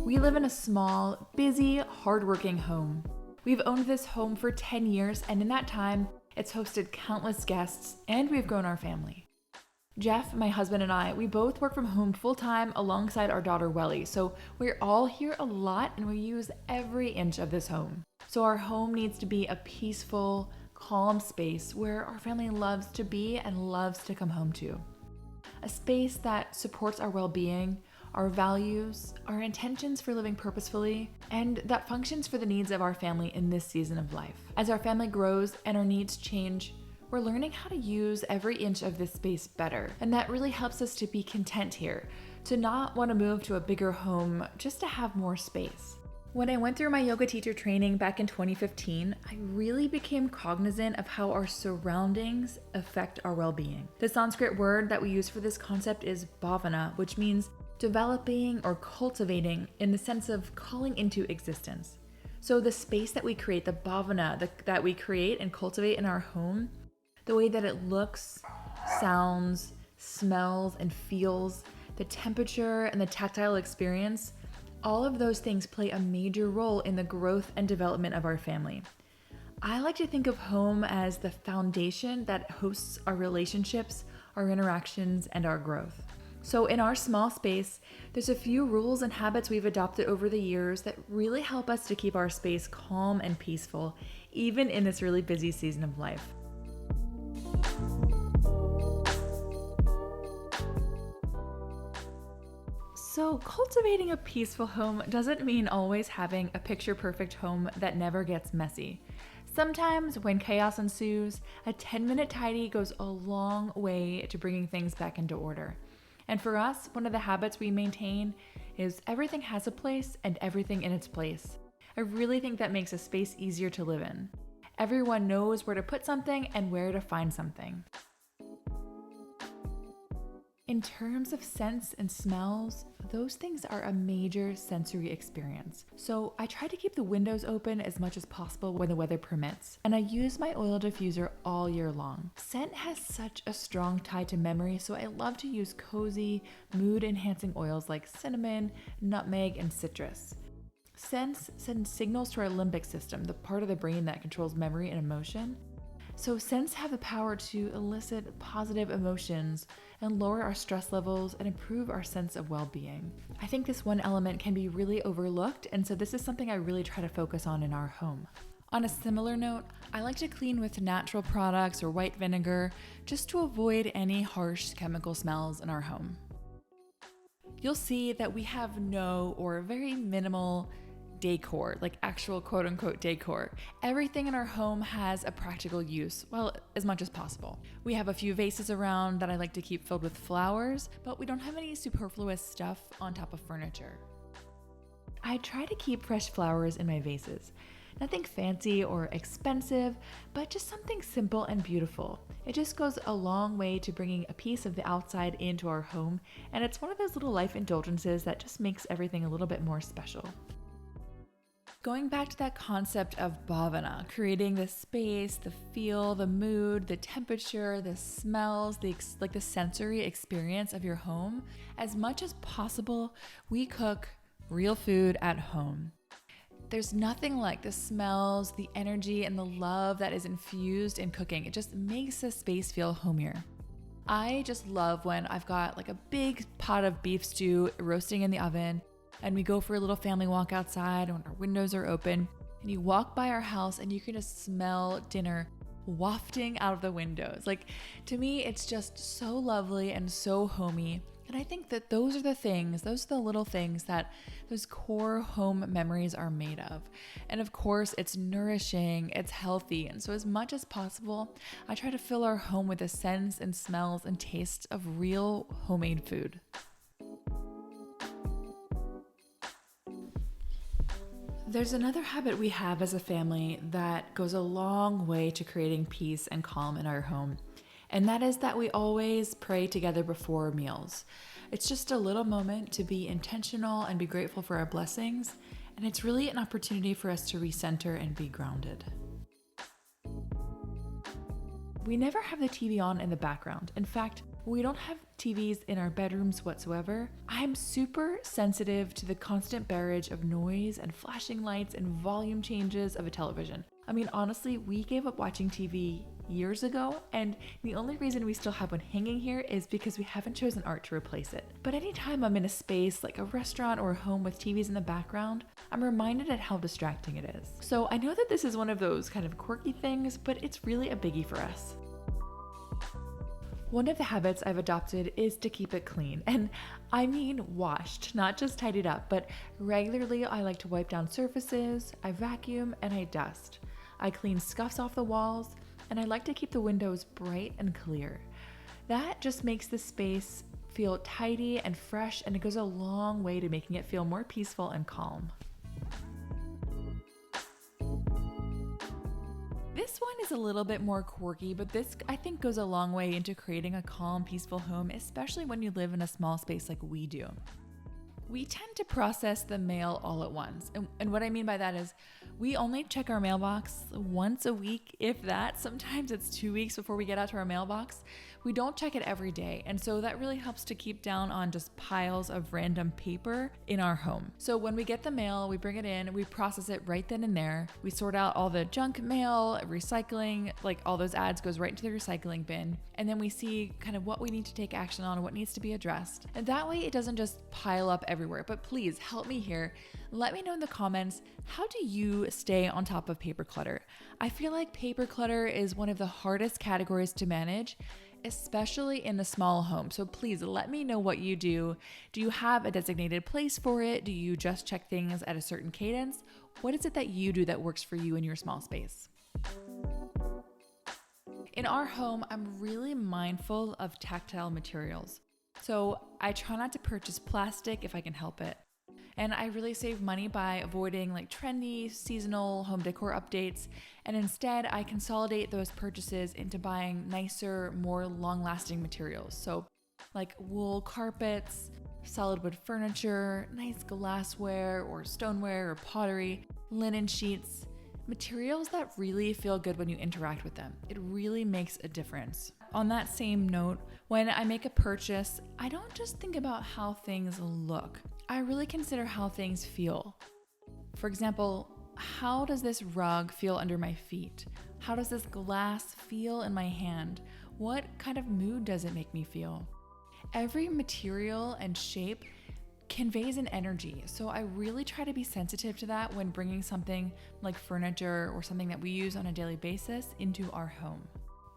We live in a small, busy, hardworking home. We've owned this home for 10 years, and in that time, it's hosted countless guests, and we've grown our family. Jeff, my husband, and I, we both work from home full-time alongside our daughter Welly, so we're all here a lot and we use every inch of this home. So our home needs to be a peaceful, calm space where our family loves to be and loves to come home to. A space that supports our well-being, our values, our intentions for living purposefully, and that functions for the needs of our family in this season of life. As our family grows and our needs change, we're learning how to use every inch of this space better, and that really helps us to be content here, to not want to move to a bigger home just to have more space. When I went through my yoga teacher training back in 2015, I really became cognizant of how our surroundings affect our well-being. The Sanskrit word that we use for this concept is bhavana, which means developing or cultivating in the sense of calling into existence. So the space that we create, the bhavana that we create and cultivate in our home, the way that it looks, sounds, smells, and feels, the temperature and the tactile experience, all of those things play a major role in the growth and development of our family. I like to think of home as the foundation that hosts our relationships, our interactions, and our growth. So in our small space, there's a few rules and habits we've adopted over the years that really help us to keep our space calm and peaceful, even in this really busy season of life. So cultivating a peaceful home doesn't mean always having a picture-perfect home that never gets messy. Sometimes when chaos ensues, a 10-minute tidy goes a long way to bringing things back into order. And for us, one of the habits we maintain is everything has a place and everything in its place. I really think that makes a space easier to live in. Everyone knows where to put something and where to find something. In terms of scents and smells, those things are a major sensory experience. So I try to keep the windows open as much as possible when the weather permits, and I use my oil diffuser all year long. Scent has such a strong tie to memory, so I love to use cozy, mood-enhancing oils like cinnamon, nutmeg, and citrus. Scents send signals to our limbic system, the part of the brain that controls memory and emotion. So scents have the power to elicit positive emotions and lower our stress levels and improve our sense of well-being. I think this one element can be really overlooked, and so this is something I really try to focus on in our home. On a similar note, I like to clean with natural products or white vinegar just to avoid any harsh chemical smells in our home. You'll see that we have no or very minimal decor, like actual quote-unquote decor. Everything in our home has a practical use, well, as much as possible. We have a few vases around that I like to keep filled with flowers, but we don't have any superfluous stuff on top of furniture. I try to keep fresh flowers in my vases. Nothing fancy or expensive, but just something simple and beautiful. It just goes a long way to bringing a piece of the outside into our home, and it's one of those little life indulgences that just makes everything a little bit more special. Going back to that concept of bhavana, creating the space, the feel, the mood, the temperature, the smells, the sensory experience of your home, as much as possible, we cook real food at home. There's nothing like the smells, the energy, and the love that is infused in cooking. It just makes the space feel homier. I just love when I've got like a big pot of beef stew roasting in the oven, and we go for a little family walk outside when our windows are open, and you walk by our house and you can just smell dinner wafting out of the windows. Like, to me, it's just so lovely and so homey. And I think that those are the little things that those core home memories are made of. And of course, it's nourishing, it's healthy. And so as much as possible, I try to fill our home with the scents and smells and tastes of real homemade food. There's another habit we have as a family that goes a long way to creating peace and calm in our home, and that is that we always pray together before meals. It's just a little moment to be intentional and be grateful for our blessings, and it's really an opportunity for us to recenter and be grounded. We never have the TV on in the background. In fact, We don't have TVs in our bedrooms whatsoever. I'm super sensitive to the constant barrage of noise and flashing lights and volume changes of a television. I mean, honestly, we gave up watching TV years ago, and the only reason we still have one hanging here is because we haven't chosen art to replace it. But anytime I'm in a space like a restaurant or a home with TVs in the background, I'm reminded at how distracting it is. So I know that this is one of those kind of quirky things, but it's really a biggie for us. One of the habits I've adopted is to keep it clean, and I mean washed, not just tidied up, but regularly I like to wipe down surfaces, I vacuum, and I dust. I clean scuffs off the walls, and I like to keep the windows bright and clear. That just makes the space feel tidy and fresh, and it goes a long way to making it feel more peaceful and calm. This one is a little bit more quirky, but this I think goes a long way into creating a calm, peaceful home, especially when you live in a small space like we do. We tend to process the mail all at once. And what I mean by that is we only check our mailbox once a week, if that. Sometimes it's 2 weeks before we get out to our mailbox. We don't check it every day. And so that really helps to keep down on just piles of random paper in our home. So when we get the mail, we bring it in, we process it right then and there. We sort out all the junk mail, recycling, like all those ads goes right into the recycling bin. And then we see kind of what we need to take action on, what needs to be addressed. And that way it doesn't just pile up everywhere. But please help me here. Let me know in the comments, how do you stay on top of paper clutter? I feel like paper clutter is one of the hardest categories to manage, especially in a small home. So please let me know what you do. Do you have a designated place for it? Do you just check things at a certain cadence? What is it that you do that works for you in your small space? In our home, I'm really mindful of tactile materials. So I try not to purchase plastic if I can help it. And I really save money by avoiding like trendy, seasonal home decor updates. And instead, I consolidate those purchases into buying nicer, more long-lasting materials. So like wool carpets, solid wood furniture, nice glassware or stoneware or pottery, linen sheets, materials that really feel good when you interact with them. It really makes a difference. On that same note, when I make a purchase, I don't just think about how things look. I really consider how things feel. For example, how does this rug feel under my feet? How does this glass feel in my hand? What kind of mood does it make me feel? Every material and shape conveys an energy, so I really try to be sensitive to that when bringing something like furniture or something that we use on a daily basis into our home.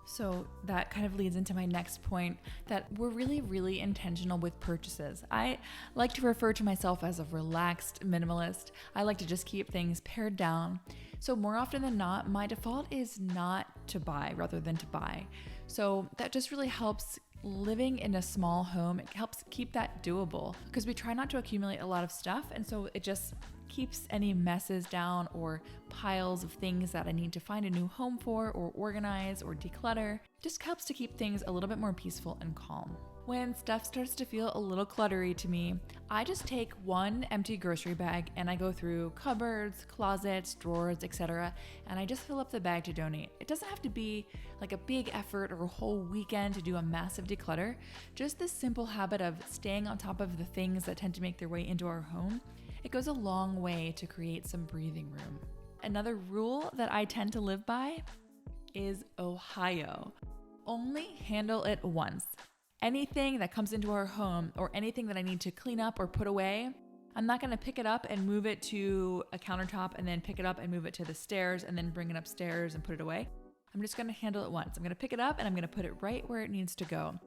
So that kind of leads into my next point, that we're really intentional with purchases. I like to refer to myself as a relaxed minimalist. I like to just keep things pared down. So more often than not, my default is not to buy rather than to buy. So that just really helps. Living in a small home, it helps keep that doable because we try not to accumulate a lot of stuff, and so it just keeps any messes down or piles of things that I need to find a new home for or organize or declutter. Just helps to keep things a little bit more peaceful and calm. When stuff starts to feel a little cluttery to me, I just take one empty grocery bag and I go through cupboards, closets, drawers, etc. and I just fill up the bag to donate. It doesn't have to be like a big effort or a whole weekend to do a massive declutter. Just this simple habit of staying on top of the things that tend to make their way into our home, it goes a long way to create some breathing room. Another rule that I tend to live by is Ohio. Only handle it once. Anything that comes into our home or anything that I need to clean up or put away, I'm not going to pick it up and move it to a countertop and then pick it up and move it to the stairs and then bring it upstairs and put it away. I'm just going to handle it once. I'm going to pick it up and I'm going to put it right where it needs to go.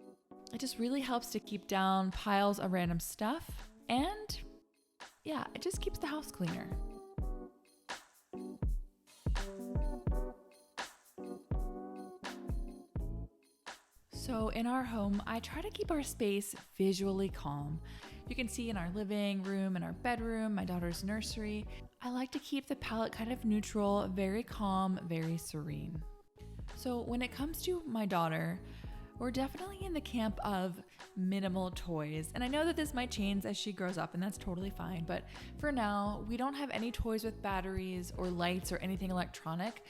It just really helps to keep down piles of random stuff, and yeah, it just keeps the house cleaner. So in our home, I try to keep our space visually calm. You can see in our living room and our bedroom, my daughter's nursery, I like to keep the palette kind of neutral, very calm, very serene. So when it comes to my daughter, we're definitely in the camp of minimal toys. And I know that this might change as she grows up, and that's totally fine. But for now, we don't have any toys with batteries or lights or anything electronic.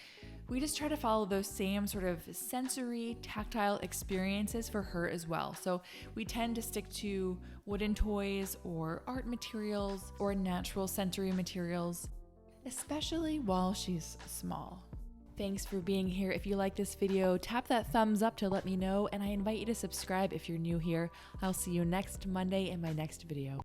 We just try to follow those same sort of sensory, tactile experiences for her as well. So we tend to stick to wooden toys or art materials or natural sensory materials, especially while she's small. Thanks for being here. If you like this video, tap that thumbs up to let me know, and I invite you to subscribe if you're new here. I'll see you next Monday in my next video.